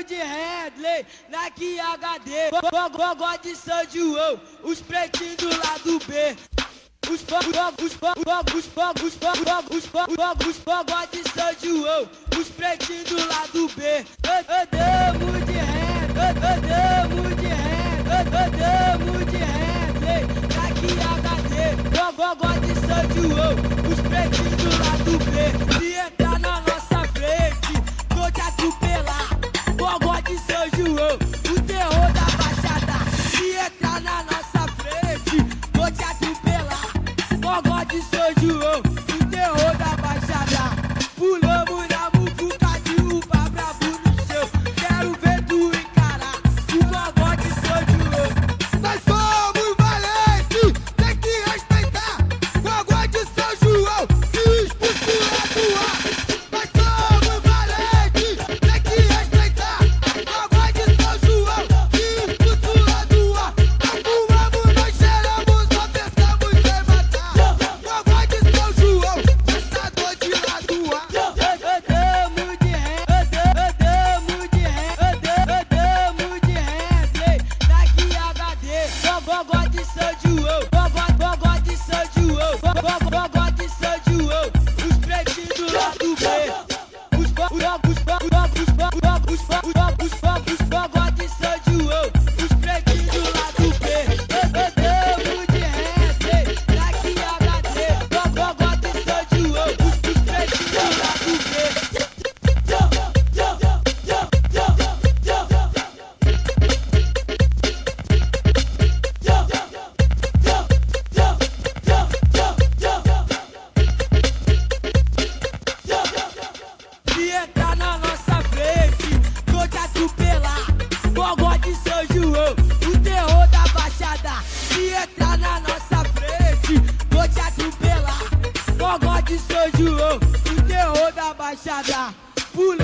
Tamo de Handley, Nike HD, Gogó de São João, os pretinhos do lado B. Os fogos de São João, os pretinhos do lado B. Andamos de Handley, Nike HD, Gogó de São João, os pretinhos do lado B. Se entrar na nossa frente, vou te atropelar. Gogó de São João, o terror da Baixada. Se entrar na nossa frente, vou te atropelar. Gogó de São João, o terror da Baixada. Pulamos na muvuca de uva brabo no chão. Quero ver tu encarar o Gogó de São João. Nós somos valentes, tem que respeitar. Gogó de São João, se expulso do ar. Nós somos valentes, tem que respeitar. Gogó de São João, se expulso do ar. Nós fumamos, nós cheiramos, só pensamos em matar. Gogó de São João, pensador de lá do ar. Andamos de Handley, Nike HD, Gogó de São João, Gogó de São João, Gogó de São João, os pretinhos do lado B. Os Gogó de São João, os pretinhos do lado B. Andamos de Handley, Nike HD, Gogó de São João, os pretinhos do lado B. Se entrar na nossa frente, vou te atropelar. Gogó de São João, o terror da Baixada. Se entrar na nossa frente, vou te atropelar. Gogó de São João, o terror da Baixada. Pula